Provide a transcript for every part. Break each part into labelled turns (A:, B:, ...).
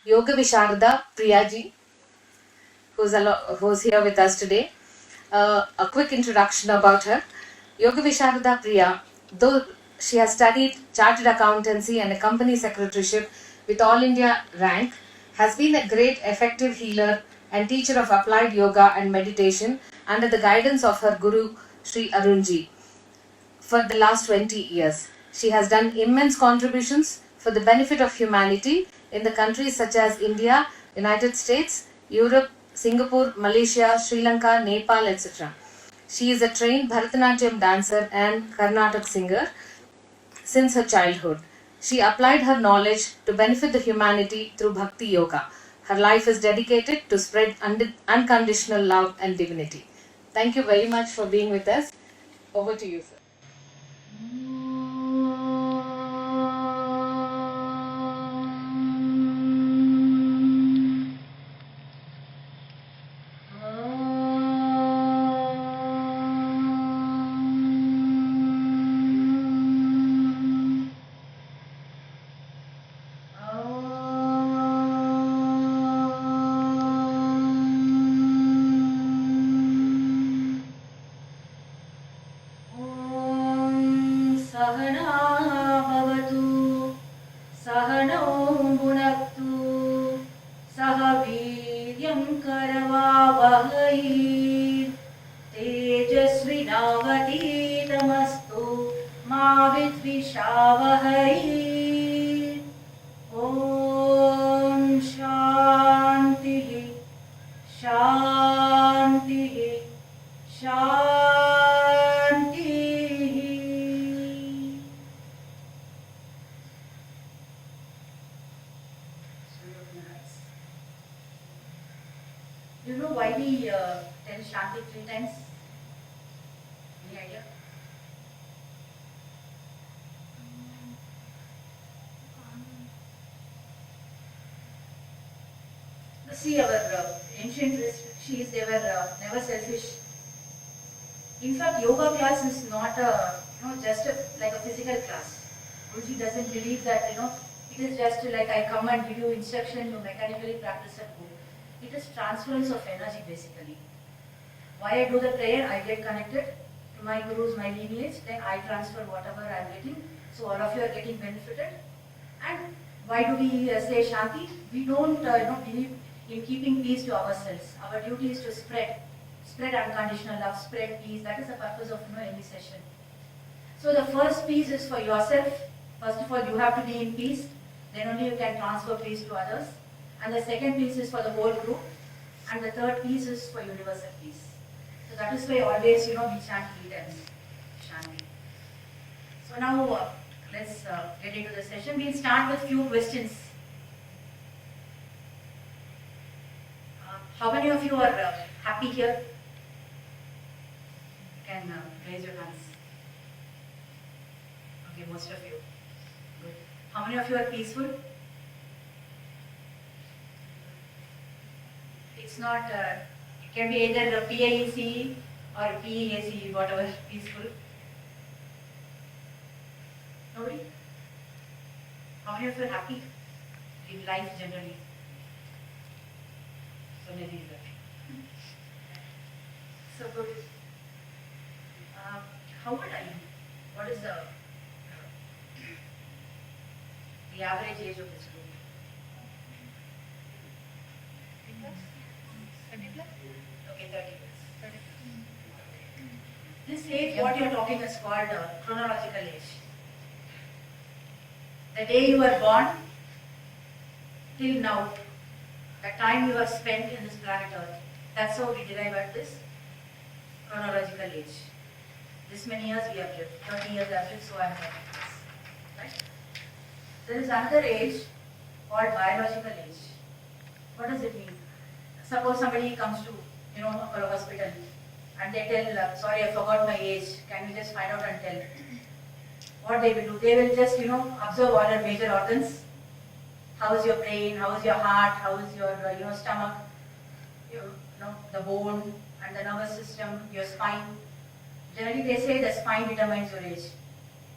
A: Yogavisharada Priyaji, who's here with us today. A quick introduction about her. Yogavisharada Priya, though she has studied chartered accountancy and a company secretaryship with All India rank, has been a great effective healer and teacher of applied yoga and meditation under the guidance of her guru Sri Arunji for the last 20 years. She has done immense contributions for the benefit of humanity in the countries such as India, United States, Europe, Singapore, Malaysia, Sri Lanka, Nepal, etc. She is a trained Bharatanatyam dancer and Carnatic singer since her childhood. She applied her knowledge to benefit the humanity through Bhakti Yoga. Her life is dedicated to spread unconditional love and divinity. Thank you very much for being with us. Over to you, sir.
B: तेजस्विनावतीतमस्तु मा विद्विषावहै। ॐ शान्तिः शान्तिः शान्तिः। You know why we tell Shanti 3 times? Any idea? See, our ancient rishis, they were never selfish. In fact, yoga class is not just like a physical class. Guruji doesn't believe that it is just like I come and give you instruction, you mechanically practice and go. It is transference of energy basically. Why I do the prayer, I get connected to my gurus, my lineage, then I transfer whatever I am getting. So all of you are getting benefited. And why do we say Shanti? We don't believe in keeping peace to ourselves. Our duty is to spread unconditional love, spread peace. That is the purpose of any session. So the first peace is for yourself. First of all, you have to be in peace. Then only you can transfer peace to others. And the second piece is for the whole group, and the third piece is for universal peace. So that is why always, we chant 3 times Shanti. So now let's get into the session. We'll start with few questions. How many of you are happy here? You can raise your hands. Okay, most of you. Good. How many of you are peaceful? It's not, it can be either PIEC or PEAC, whatever, peaceful. Nobody? How many of you are happy in life generally? So maybe that. So good. How old are you? What is the average age of this group? 30 plus? Okay, 30 plus. This age, what you are talking is called chronological age. The day you were born till now, the time you have spent in this planet Earth, that's how we derive at this chronological age. This many years we have lived, 30 years I have lived, so I am 30 years. Right? There is another age called biological age. What does it mean? Suppose somebody comes to, a hospital and they tell, sorry, I forgot my age, can you just find out and tell? What they will do? They will just, observe all your major organs. How is your brain? How is your heart? How is your, stomach? The bone and the nervous system, your spine. Generally, they say the spine determines your age.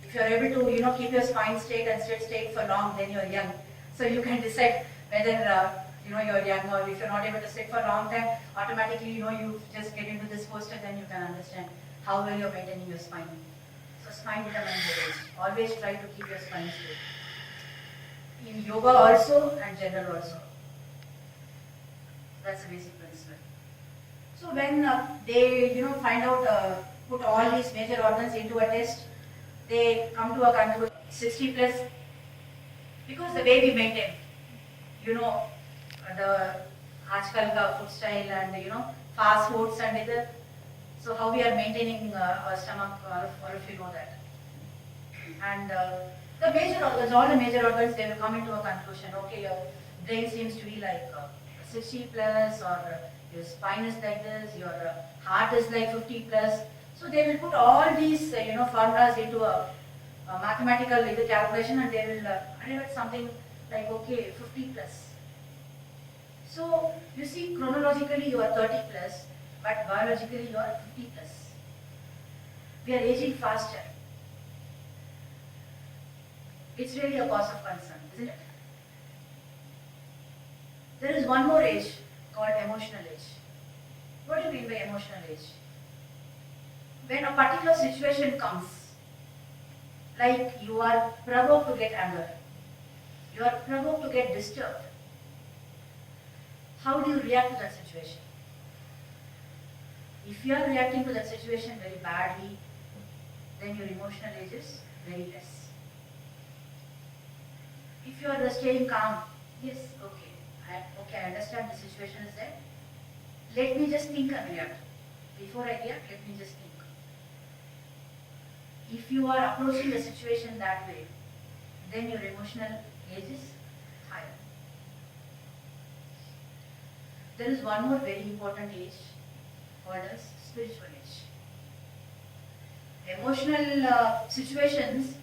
B: If you are able to, keep your spine straight and straight for long, then you are young. So you can decide whether you're young or if you're not able to sit for a long time, automatically you just get into this posture, then you can understand how well you're maintaining your spine. So spine determines your age. Always try to keep your spine straight. In yoga also and general also. That's the basic principle. So when they find out, put all these major organs into a test, they come to a conclusion 60 plus, because the way we maintain, the आजकल का food style and fast foods and other, so how we are maintaining our stomach, or if you know that, and the major organs, all the major organs, they will come into a conclusion. Okay, your brain seems to be like 60 plus, or your spine is like this, your heart is like 50 plus. So they will put all these formulas into a mathematical calculation, and they will arrive at something like, okay, 50 plus. So you see, chronologically you are 30 plus, but biologically you are 50 plus. We are aging faster. It's really a cause of concern, isn't it? There is one more age called emotional age. What do you mean by emotional age? When a particular situation comes, like you are provoked to get anger, you are provoked to get disturbed, how do you react to that situation? If you are reacting to that situation very badly, then your emotional age is very less. If you are staying calm, yes, okay, I understand the situation is there. Let me just think and react. Before I react, let me just think. If you are approaching the situation that way, then your emotional age is higher. There is one more very important age called as spiritual age. Emotional situations,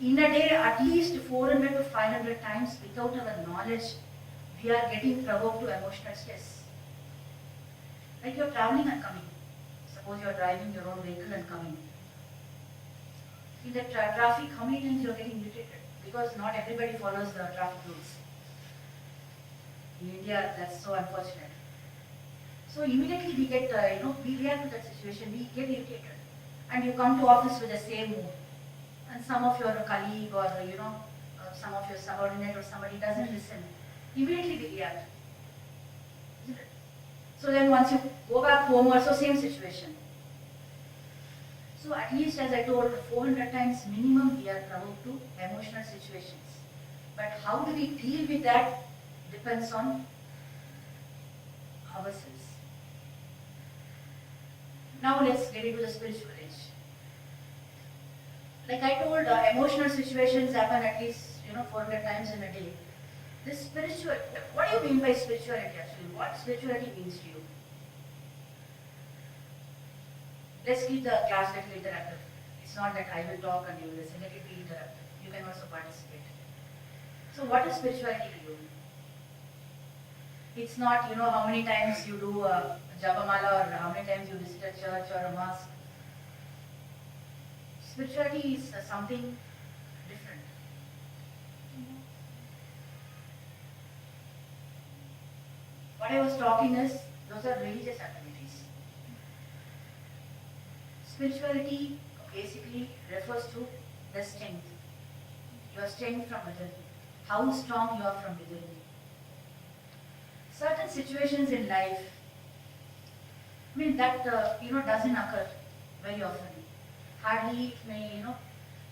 B: in a day at least 400 to 500 times, without our knowledge, we are getting provoked to emotional stress. Like you're traveling and coming. Suppose you're driving your own vehicle and coming. In the traffic, how many times you're getting irritated? Because not everybody follows the traffic rules. In India, that's so unfortunate. So immediately we get, we react to that situation, we get irritated. And you come to office with the same mood. And some of your colleague or, some of your subordinate or somebody doesn't listen. Immediately we react. Isn't it? So then once you go back home, also same situation. So at least, as I told, 400 times minimum we are provoked to emotional situations. But how do we deal with that depends on ourselves. Now let's get into the spiritual age. Like I told, emotional situations happen at least 400 times in a day. This spiritual, what do you mean by spirituality actually? What spirituality means to you? Let's keep the class a little interactive. It's not that I will talk and you will listen. Let it be interactive. You can also participate. So what is spirituality to you? It's not, how many times you do a Japamala or how many times you visit a church or a mosque. Spirituality is something different. What I was talking is, those are religious activities. Spirituality basically refers to the strength. Your strength from within. How strong you are from within. Certain situations in life, that doesn't occur very often. Hardly it may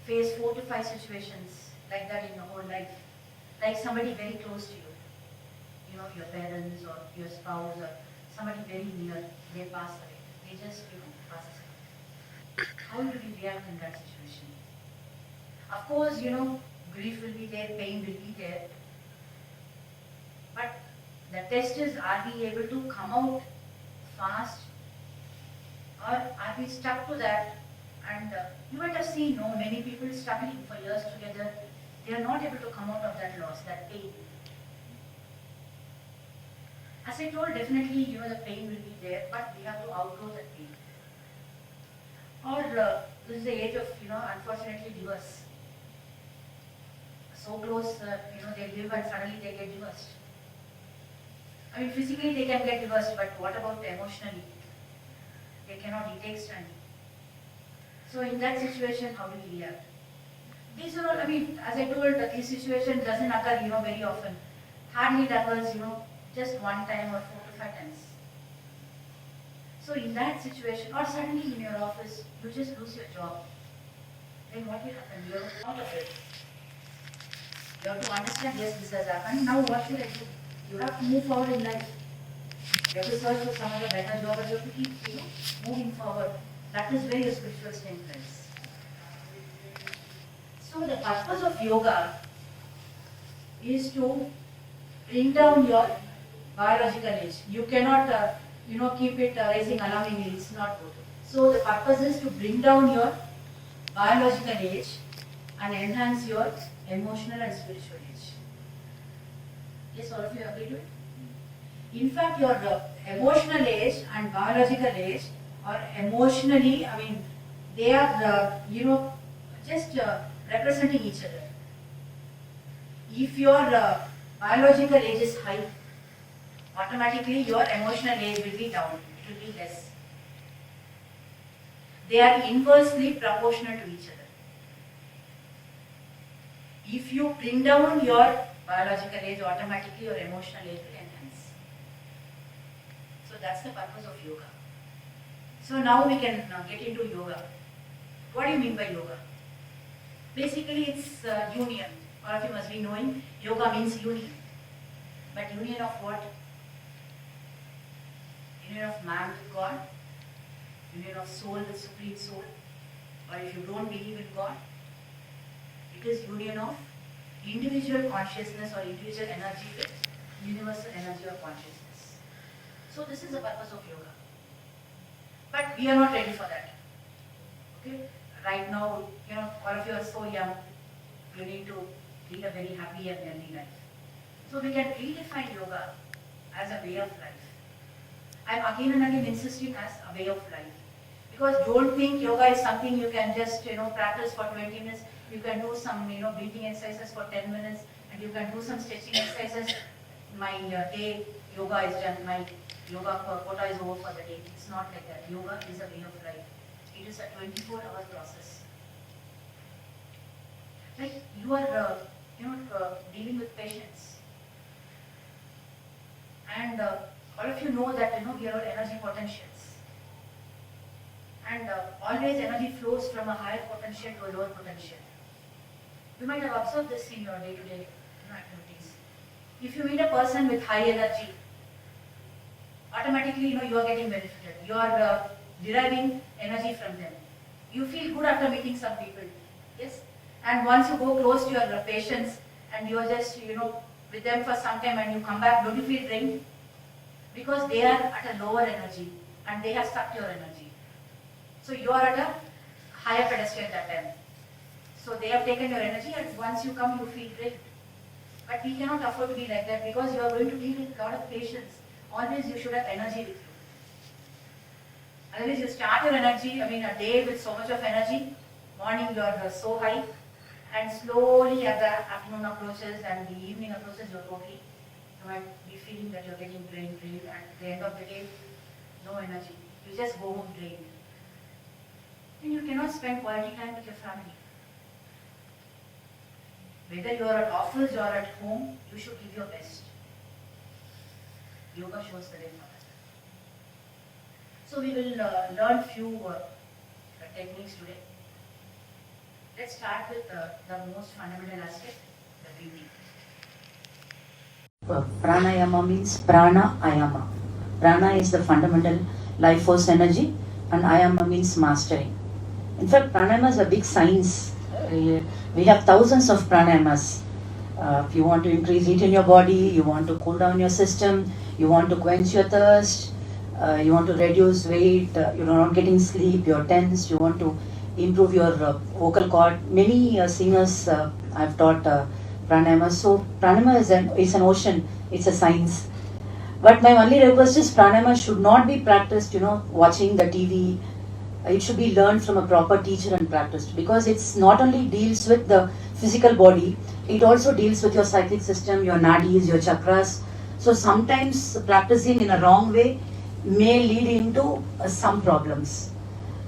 B: face 4 to 5 situations like that in your whole life. Like somebody very close to you, your parents or your spouse or somebody very near, they pass away. They just pass away. How do we react in that situation? Of course, grief will be there, pain will be there. But the test is, are we able to come out fast, or are we stuck to that? And you might have seen many people struggling for years together. They are not able to come out of that loss, that pain. As I told, definitely the pain will be there, but we have to outgrow that pain. Or this is the age of unfortunately divorce. so close, they live and suddenly they get divorced. I mean, physically they can get divorced, but what about emotionally? They cannot detect standing. So in that situation, how do we react? These are all, I mean, as I told, this situation doesn't occur, very often. Hardly it occurs, just one time or 4 to 5 times. So in that situation, or suddenly in your office, you just lose your job. Then what will happen? You have thought of it. You have to understand, yes, this has happened. Now what should I do? You have to move forward in life. You have to search for some other better job, but you have to keep, moving forward. That is where your spiritual strength lies. So the purpose of yoga is to bring down your biological age. You cannot, keep it rising alarmingly. It's not good. So the purpose is to bring down your biological age and enhance your emotional and spiritual age. Yes, all of you agree to it? In fact, your emotional age and biological age are emotionally, they are, just representing each other. If your biological age is high, automatically your emotional age will be down, it will be less. They are inversely proportional to each other. If you bring down your biological age, automatically your emotional age will enhance. So that's the purpose of yoga. So now we can get into yoga. What do you mean by yoga? Basically it's union. All of you must be knowing yoga means union. But union of what? Union of man with God, union of soul with supreme soul, or if you don't believe in God, it is union of individual consciousness or individual energy with universal energy of consciousness. So this is the purpose of yoga. But we are not ready for that. Okay? Right now, all of you are so young, you need to lead a very happy and healthy life. So we can redefine yoga as a way of life. I am again and again insisting as a way of life. Because don't think yoga is something you can just practice for 20 minutes. You can do some breathing exercises for 10 minutes, and you can do some stretching exercises. My day yoga is done. My yoga quota is over for the day. It's not like that. Yoga is a way of life. It is a 24-hour process. Like you are dealing with patients, and all of you know that we are all energy potentials, and always energy flows from a higher potential to a lower potential. You might have observed this in your day-to-day activities. If you meet a person with high energy, automatically you are getting benefited. You are deriving energy from them. You feel good after meeting some people. Yes. And once you go close to your patients and you are just with them for some time and you come back, don't you feel drained? Because they are at a lower energy and they have sucked your energy. So you are at a higher pedestal at that time. So they have taken your energy, and once you come you feel drained. But we cannot afford to be like that, because you are going to deal with a lot of patients. Always you should have energy with you. Otherwise you start your energy, a day with so much of energy. Morning you are so high, and slowly as the afternoon approaches and the evening approaches, you might be feeling that you are getting drained, and at the end of the day, no energy. You just go home drained. And you cannot spend quality time with your family. Whether you are at office or at home, you should give your best. Yoga shows the way for that. So we will learn few techniques today. Let's start with the most fundamental aspect, the breathing.
C: Pranayama means prana ayama. Prana is the fundamental life force energy, and ayama means mastering. In fact, pranayama is a big science. We have thousands of pranayamas. If you want to increase heat in your body, you want to cool down your system, you want to quench your thirst, you want to reduce weight, you're not getting sleep, you're tense, you want to improve your vocal cord. Many singers I've taught pranayama. So pranayama is an ocean, it's a science. But my only request is pranayama should not be practiced, watching the TV it should be learned from a proper teacher and practiced, because it's not only deals with the physical body, it also deals with your psychic system, your nadis, your chakras. So sometimes practicing in a wrong way may lead into some problems.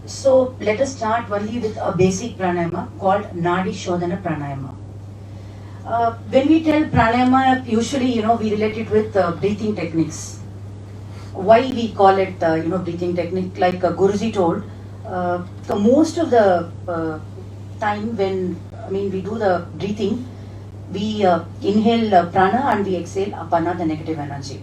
C: So let us start only with a basic pranayama called Nadi Shodhana Pranayama. When we tell pranayama, usually we relate it with breathing techniques. Why we call it breathing technique? Like Guruji told, the most of the time when we do the breathing, we inhale prana and we exhale apana, the negative energy.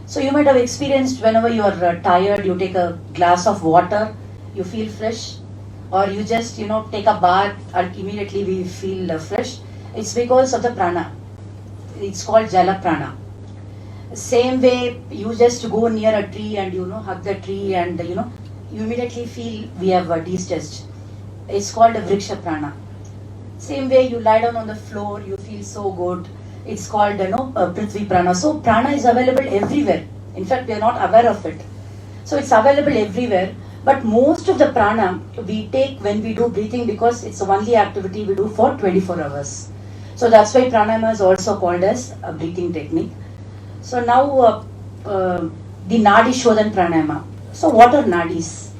C: So you might have experienced whenever you are tired, you take a glass of water, you feel fresh, or you just take a bath and immediately we feel fresh. It's because of the prana. It's called jala prana. Same way, you just go near a tree and hug the tree and you immediately feel we have de-stressed. It's called a vriksha prana. Same way, you lie down on the floor, you feel so good. It's called prithvi prana. So prana is available everywhere. In fact, we are not aware of it. So it's available everywhere. But most of the prana we take when we do breathing, because it's the only activity we do for 24 hours. So that's why pranayama is also called as a breathing technique. So now the Nadi Shodhan Pranayama. So what are Nadis?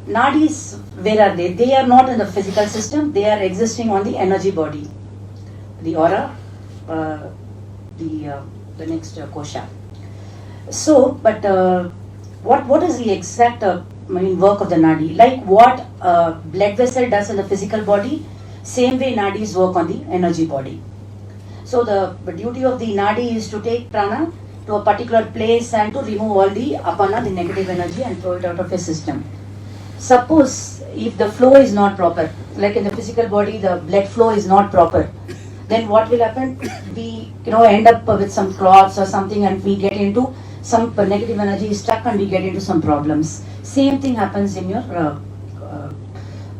C: Nadis, where are they? They are not in the physical system. They are existing on the energy body. The aura, the next kosha. So, but what is the exact work of the Nadi? Like what blood vessel does in the physical body, same way Nadis work on the energy body. So the duty of the Nadi is to take prana to a particular place and to remove all the apana, the negative energy, and throw it out of your system. Suppose if the flow is not proper, like in the physical body, the blood flow is not proper, then what will happen? We end up with some clots or something, and we get into some negative energy is stuck and we get into some problems. Same thing happens in your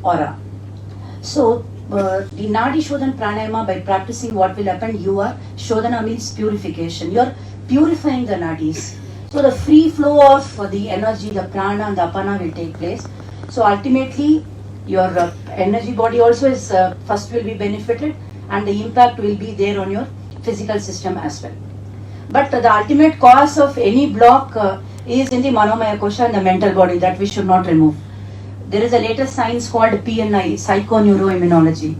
C: aura. So the Nadi Shodhan Pranayama, by practicing, what will happen? You are, Shodhana means purification. You are purifying the Nadis. So the free flow of the energy, the prana and the apana will take place. So ultimately, your energy body also is first will be benefited, and the impact will be there on your physical system as well. But the ultimate cause of any block is in the manomaya kosha and the mental body, that we should not remove. There is a latest science called PNI, psychoneuroimmunology.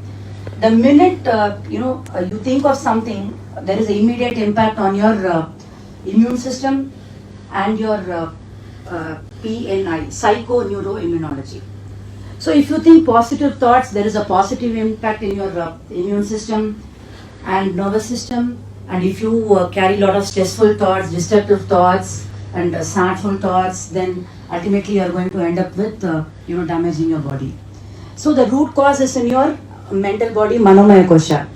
C: The minute you think of something, there is an immediate impact on your immune system and your PNI, psychoneuroimmunology. So if you think positive thoughts, there is a positive impact in your immune system and nervous system. And if you carry a lot of stressful thoughts, destructive thoughts, and sadful thoughts, then ultimately you are going to end up with damaging your body. So the root cause is in your mental body, manomaya kosha.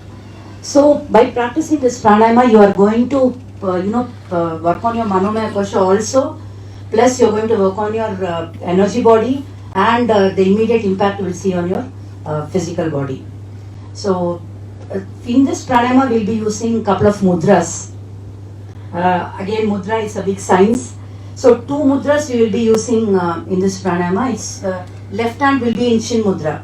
C: So by practicing this pranayama, you are going to work on your manomaya kosha also, plus you are going to work on your energy body, and the immediate impact you will see on your physical body. So in this pranayama, we will be using a couple of mudras. Again, mudra is a big science. So 2 mudras we will be using in this pranayama. It's left hand will be in chin mudra.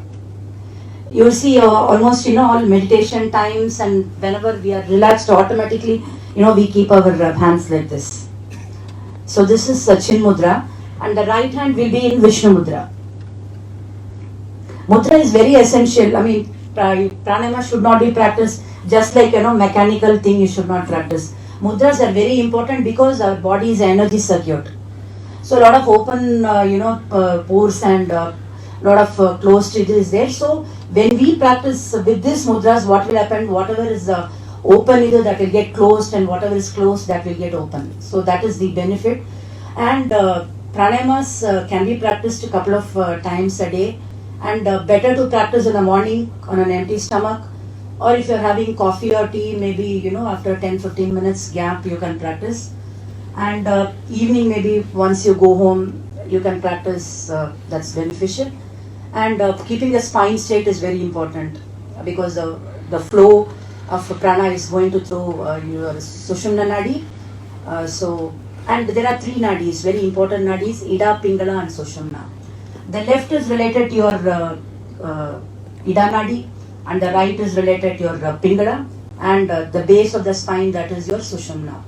C: You will see almost all meditation times, and whenever we are relaxed, automatically we keep our hands like this. So this is chin mudra, and the right hand will be in Vishnu mudra. Mudra is very essential. I mean, pranayama should not be practiced just like mechanical thing. You should not practice. Mudras are very important because our body is an energy circuit. So a lot of open pores and a lot of closed it is there. So when we practice with these mudras, what will happen? Whatever is open, either that will get closed, and whatever is closed, that will get open. So that is the benefit. And pranayamas can be practiced a couple of times a day, and better to practice in the morning on an empty stomach, or if you're having coffee or tea, maybe after 10-15 minutes gap you can practice. And evening, maybe once you go home, you can practice. That's beneficial. And keeping the spine straight is very important, because the flow of prana is going to through your Sushumna Nadi. And there are 3 nadis, very important nadis: Ida, Pingala and Sushumna. The left is related to your Ida Nadi, and the right is related to your Pingala, and the base of the spine, that is your Sushumna.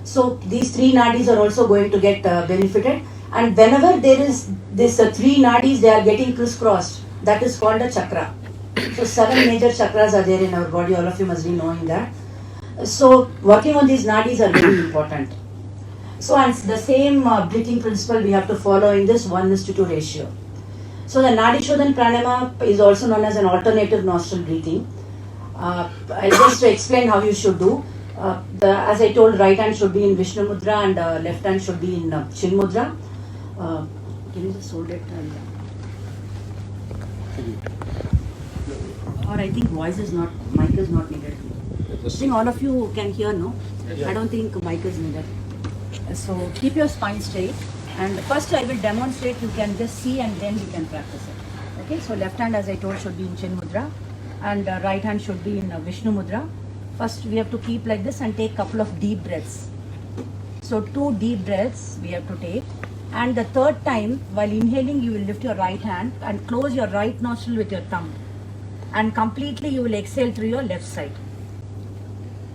C: So these three nadis are also going to get benefited, and whenever there is this three nadis, they are getting crisscrossed. That is called a chakra. So 7 major chakras are there in our body. All of you must be knowing that. So working on these nadis are very important. So and the same breathing principle we have to follow in this 1:2 ratio. So the Nadi Shodhan Pranayama is also known as an alternative nostril breathing. I'll just explain how you should do. As I told, right hand should be in Vishnu Mudra and left hand should be in Chin Mudra. Can you just hold it? Or I think voice is not, mic is not needed. I think all of you can hear, no? Yeah. I don't think mic is needed. So keep your spine straight, and first I will demonstrate. You can just see and then you can practice it. Okay, so left hand, as I told, should be in Chin Mudra, and right hand should be in Vishnu Mudra. First we have to keep like this and take couple of deep breaths. So 2 deep breaths we have to take, and the third time while inhaling you will lift your right hand and close your right nostril with your thumb, and completely you will exhale through your left side.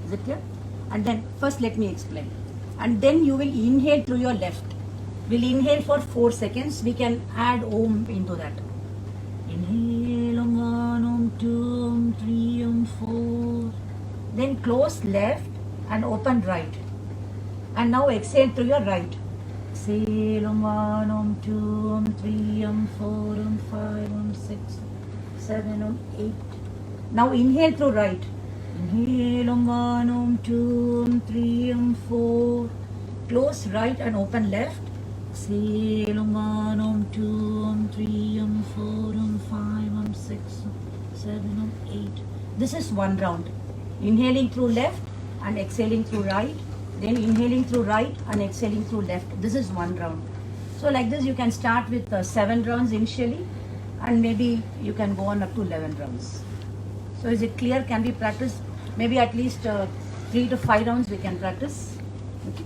C: Is it clear? And then first let me explain. And then you will inhale through your left. We'll inhale for 4 seconds. We can add Om into that. Inhale Om 1, Om 2, Om 3, Om 4. Then close left and open right. And now exhale through your right. Exhale Om 1, Om 2, Om 3, Om 4, Om 5, Om 6, 7, Om 8. Now inhale through right. Inhale Om 1, Om 2, Om 3, Om 4. Close right and open left. Exhale Om 1, Om 2, Om 3, Om 4, Om 5, Om 6, 7, Om 8. This is one round. Inhaling through left and exhaling through right. Then inhaling through right and exhaling through left. This is one round. So like this you can start with 7 rounds initially, and maybe you can go on up to 11 rounds. So is it clear? Can we practice? Maybe at least 3 to 5 rounds we can practice. Okay.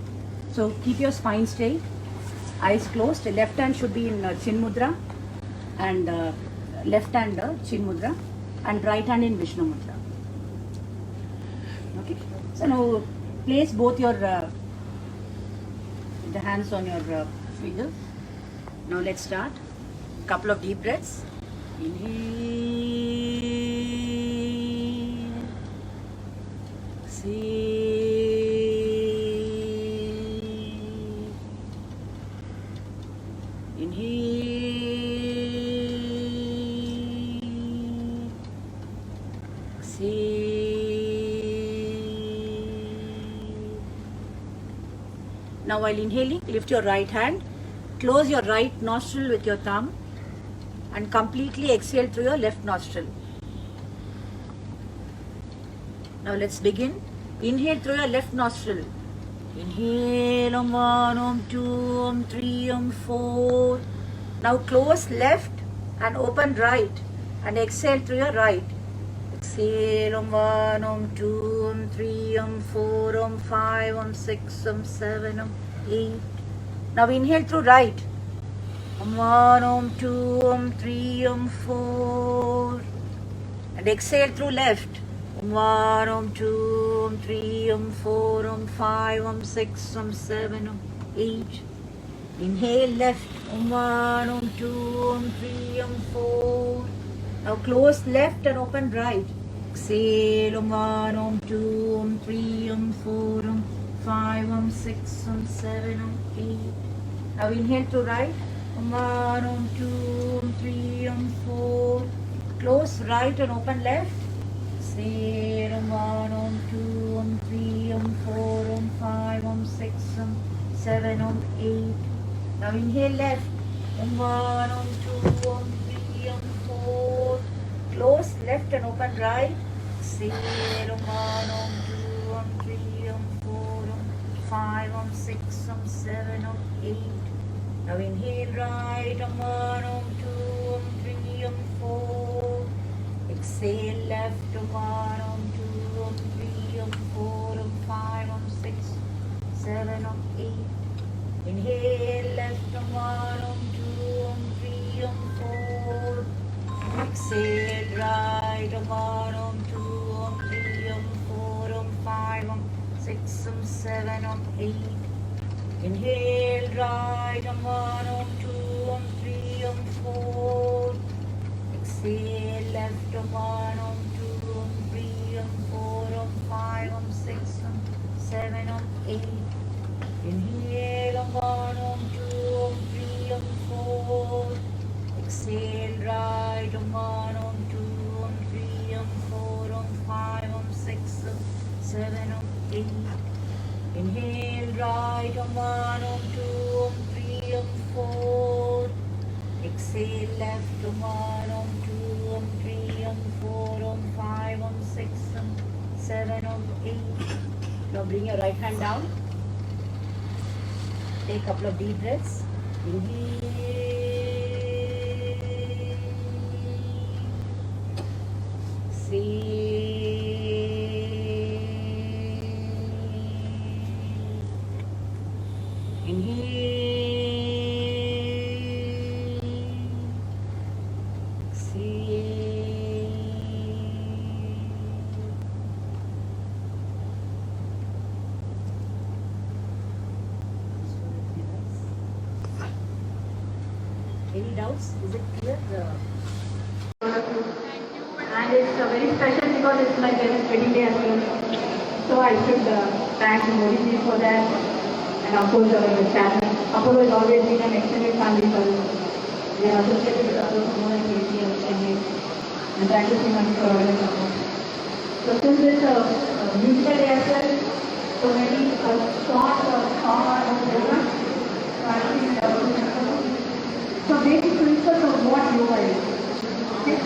C: So keep your spine straight, eyes closed. Left hand should be in Chin Mudra, and left hand Chin Mudra, and right hand in Vishnu Mudra. Okay. So now place both your the hands on your finger. Now let's start. Couple of deep breaths. Inhale. Exhale. Inhale. Exhale. Now while inhaling, lift your right hand, close your right nostril with your thumb, and completely exhale through your left nostril. Now let's begin. Inhale through your left nostril. Inhale Om 1, Om 2, Om 3, Om 4. Now close left and open right, and exhale through your right. Exhale Om 1, Om 2, Om 3, Om 4, Om 5, Om 6, Om 7, Om 8. Now inhale through right. Om 1, Om 2, Om 3, Om 4. And exhale through left. Om 1, Om 2, Om 3, Om 4, Om 5, Om 6, Om 7, Om 8. Inhale left. Om 1, Om 2, Om 3, Om 4. Now close left and open right. Exhale Om 1, Om 2, Om 3, Om 4, Om 5, Om 6, Om 7, Om 8. Now inhale to right. Om 1, Om 2, Om 3, Om 4. Close right and open left. Exhale Om 1, Om 2, Om 3, Om 4, Om 5, Om 6, Om 7, Om 8. Now inhale left. Om 1, Om 2, Om 3, Om 4. Close left and open right. Exhale Om 1, Om 2, Om 3, Om 4, Om 5, Om 6, Om 7, Om 8. Now inhale right. Om 1, Om 2, Om 3, Om 4. Exhale left. Om 1, Om 2, Om 3, Om 4, Om 5, Om 6, 7, Om 8. Inhale left. Om 1, Om 2, Om 3, 4. Exhale, right arm 1, 2, 3, 4, 5, 6, 7, 8. Inhale, right arm 1, 2, 3, 4. Exhale, left arm 1, 2, 3, 4, 5, 6, 7, 8. Inhale, 1, 2, 3, 4. Exhale, right, 1, 2, 3, 4, 5, 6, 7, 8. Inhale, right, 1, 2, 3, 4. Exhale, left, 1, 2, 3, 4, 5, 6, 7, 8. Now bring your right hand down. Take a couple of deep breaths. Inhale. Any doubts? Is it clear?
B: And it's very special because it's my parents' wedding day as well. So I should thank Modi for that. And of course our channel. Apollo has always been an extended family for us. We are associated with Apollo for more than 20 years. And thank you so much for all your support. So since it's a musical day as well, so maybe a short song or a program. So I think so basic principles of what yoga is. Okay?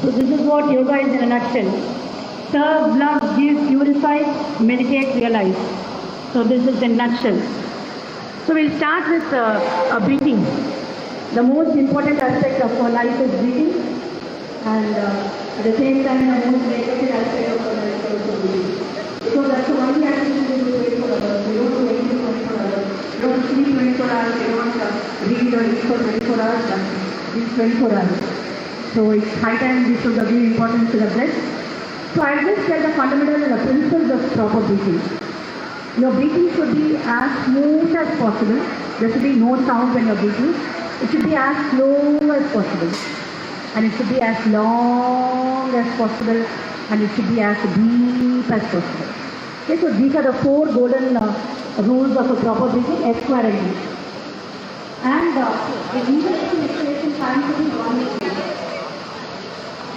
B: So this is what yoga is in a nutshell. Serve, love, give, purify, meditate, realize. So this is in a nutshell. So we'll start with breathing. The most important aspect of our life is breathing, and at the same time the most negative aspect of our life is also breathing. Because that's the only activity we do 24 hours. We don't do anything 24 hours. We don't sleep 24 hours. We don't read or eat for 24 hours. But these 24 hours. So it's high time we should give importance to the breath. So I'll just tell the fundamental and the principles of proper breathing. Your breathing should be as smooth as possible. There should be no sound when you're breathing. It should be as slow as possible. And it should be as long as possible. And it should be as deep as possible. Okay, so these are the 4 golden rules of a proper breathing, F square and D. And the immediate exhalation time should be 1 minute.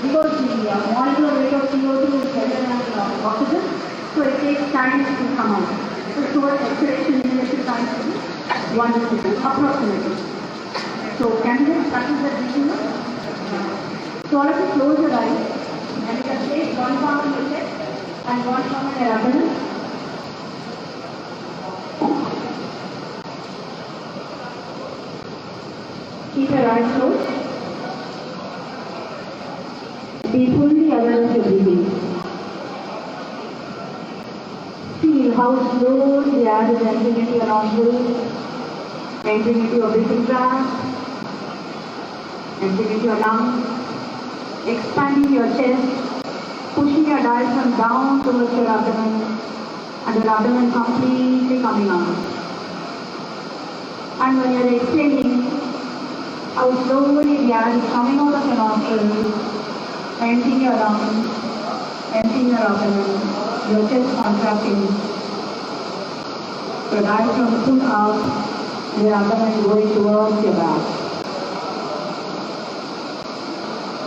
B: Because the molecular weight of CO2 is heavier than oxygen, so it takes time to come out. So exhalation inhalation time should be 1 minute approximately. So can you just practice that breathing now? So all of you close your eyes and you can take 1 palm in your chest and 1 palm in your abdomen. Keep your eyes closed. Be fully aware of your breathing. Feel how slowly the air is entering into your nostrils, entering into your breathing tract, entering into your lungs, expanding your chest, pushing your diaphragm down towards your abdomen, and your abdomen completely coming out. And when you're exhaling, how slowly the air is coming out of your nostrils, emptying your lungs, emptying your abdomen, your chest contracting. So right from foot up, your abdomen going towards your back.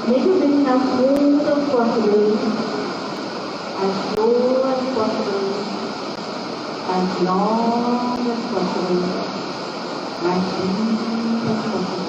B: Make it breathing as smooth as possible, as slow as possible, as long as possible, as deep as possible.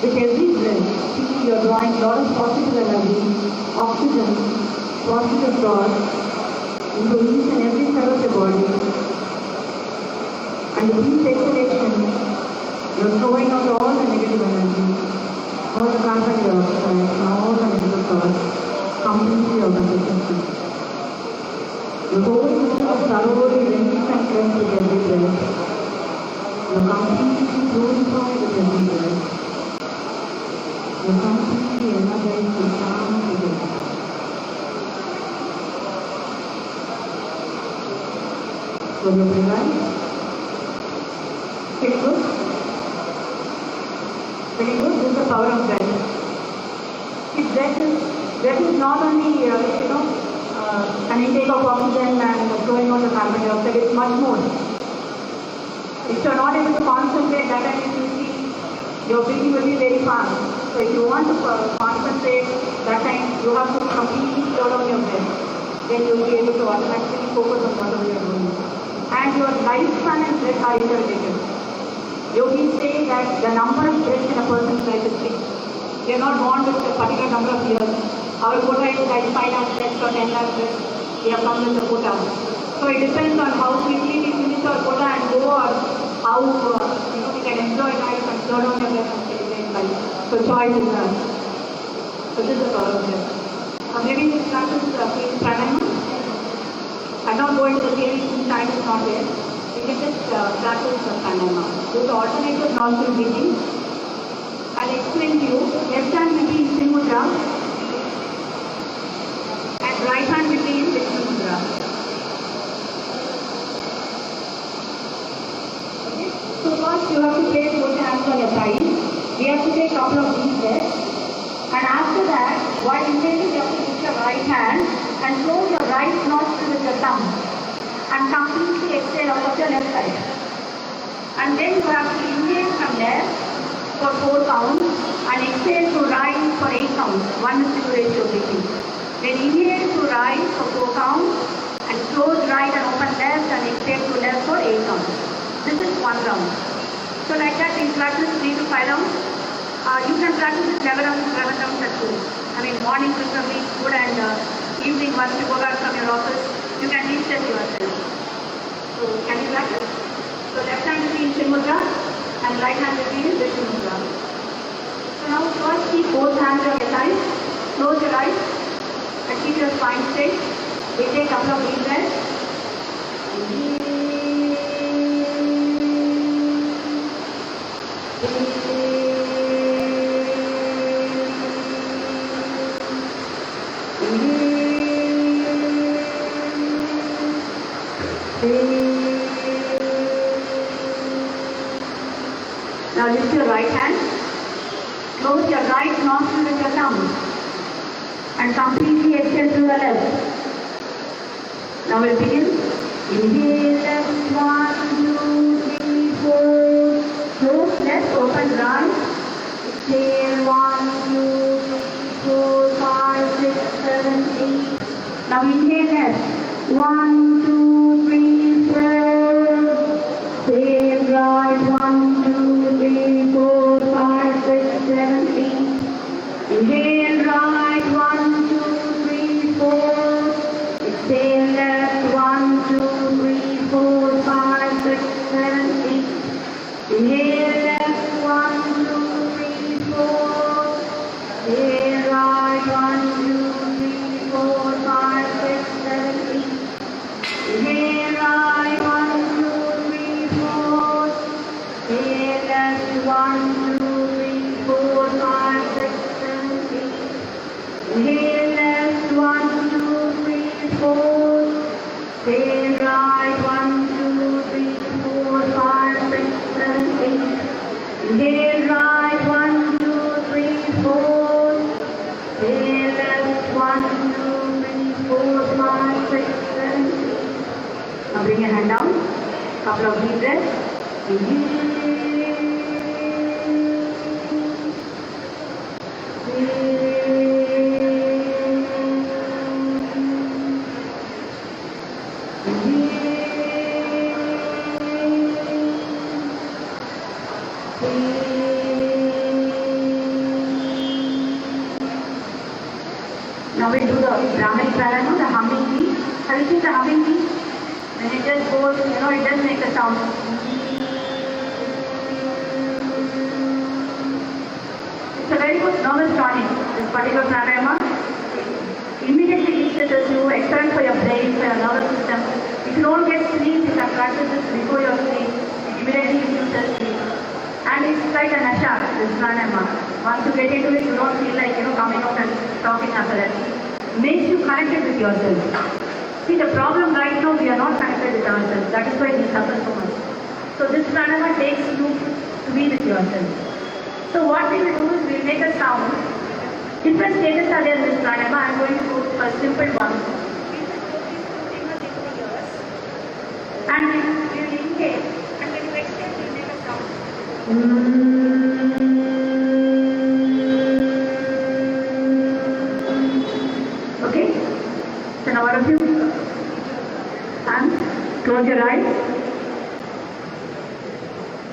B: With every breath, see you're drawing a lot of positive energy, oxygen, positive thoughts into each and every cell of your body. And with each exhalation, you're throwing out all the negative energy, all the carbon dioxide, and all the negative thoughts completely out of the system. The whole system is thoroughly released and cleansed with every breath. You're completely purified with every breath. You're completely energized to calm together. So you're Priyaji. Pretty good? Pretty good? This is the power of breath. See, breath is not only, an intake of oxygen and throwing out the carbon dioxide, it's much more. If you're not able to concentrate, that time you see your breathing will be very fast. So if you want to concentrate, that time you have to completely slow down your breath. Then you'll be able to automatically focus on whatever you're doing. And your lifespan and breath are interrelated. Yogis say that the number of breaths in a person's life is fixed. We are not born with a particular number of years. Our quota is like 5 lakh breaths or 10 lakh breaths. We have come with the quota. So it depends on how quickly we finish our quota and go, or how we can enjoy life and slow down your breath and celebrate life. So choice is ours. So this is the power of breath. Maybe this practice is pranayama. I'm not going to the theory since time is not there. You can just practice pranayama. Do the alternative nostril breathing. I'll explain to you. Left hand will be in Sri Mudra and right hand will be in Vishnu Mudra. Okay? So first you have to place both hands on your thighs. We have to take a couple of deep breaths. And after that, while inhaling, you have to use your right hand and close your right nostril with your thumb and completely exhale out of your left side. And then you have to inhale from left for 4 counts and exhale to right for 8 counts. 1:2 ratio breathing. Then inhale to right for 4 counts and close right and open left and exhale to left for 8 counts. This is 1 round. So like that, in practice 3 to 5 rounds. You can practice it 11 rounds at home. I mean, morning preferably good, and evening once you go back from your office, you can reset yourself. So can you practice? So left hand will be in Sri Mudra and right hand will be in Vishnu Mudra. So now first keep both hands on your thighs, close your eyes and keep your spine straight. We take a couple of deep breaths. Now lift your right hand, close your right nostril with your thumb and completely exhale through the left. Now we'll begin. Inhale left, 1, 2, 3, 4. Close left, open right.
D: Exhale, 1, 2, 3, 4, 5, 6, 7, 8. Now inhale left. 1, 2, 3, 4. Exhale right. 1, 2, 3, 4, 5, 6, 7, 8. Inhale right. 1, 2, 3, 4. Exhale left. 1, 2, 3, 4, 5, 6, 7, 8. Inhale left. 1, 2, 3, 4. Inhale right. 1, 2, 3, 4, 5, 6, 7, 8. Inhale right. 1, 2, 3, 4. Inhale left. 1, 2, 3, 4, 5, 6, 7, 8. Inhale left. 1, 2, 3, 4. Inhale right. 1, 2, 3, 4, 5, 6, 7, 8. Inhale right. 1, 2, 3, 4. Inhale left. 1, 2, 3, 4, 5, 6, 7, 8. Now bring your hand down. Couple of deep breaths. Inhale. Now we'll do the Brahmanic pranayama, the humming bee. Have you seen the humming bee? When it just goes, it does make a sound. It's a very good nervous tonic, this particular pranayama. Immediately de-stresses you, excellent for your brain, for your nervous system. If you don't get sleep, you can practice this before your sleep. It immediately induces sleep. And it's like an asha, this pranayama. Once you get into it, you don't feel like, coming out and talking after that. Makes you connected with yourself. See, the problem right now, we are not connected with ourselves. That is why we suffer so much. So this pranayama takes you to be with yourself. So what we will do is, we will make a sound. Different stages are there in this pranayama. I am going to go for a simple one. And we will inhale. And when you exhale, we will make a sound. Okay? So now all of you, hands, close your eyes.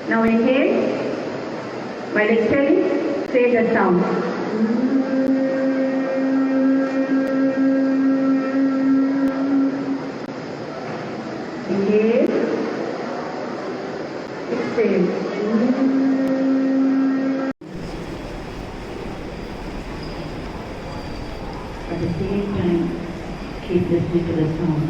D: Now inhale. While exhaling, say the sound. Inhale. Exhale. At the same time, keep listening to the sound.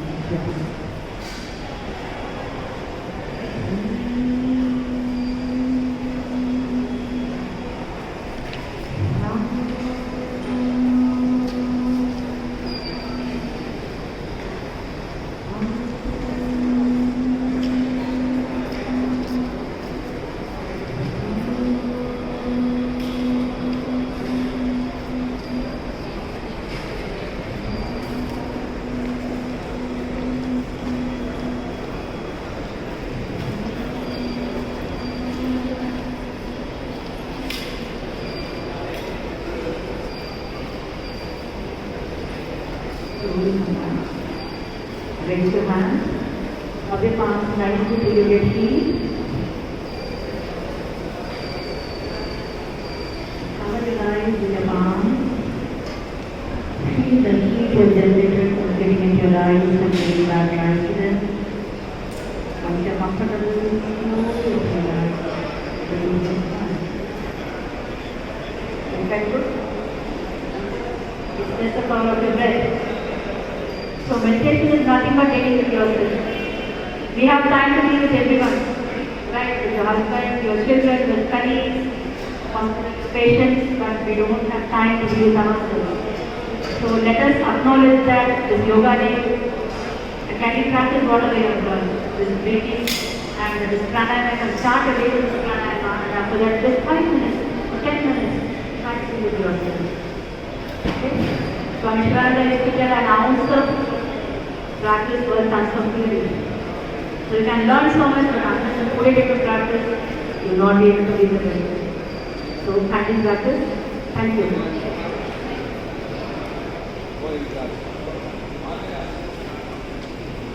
D: Raise your hands. Rub your palms nicely till you get heat. Cover your eyes with your palms. Feel the heat you generated getting into your eyes and getting back eyes to them. Once you're comfortable, slowly open your eyes. Release your hands. Okay, good? It's just the power of your breath. So meditation is nothing but getting with yourself. We have time to be with everyone, right? With your husband, your children, your studies, patients, but we don't have time to be with ourselves. So let us acknowledge that this yoga day, can we practice whatever you have learned? This breathing and this pranayama, can start a day with this pranayama, and after that just 5 minutes or 10 minutes, practice with yourself. Okay? So Avinashji is given an ounce of practice worth us completely. So you can learn so much, but unless you put it into practice, you will not be able to be the best. So So, practice. Thank you.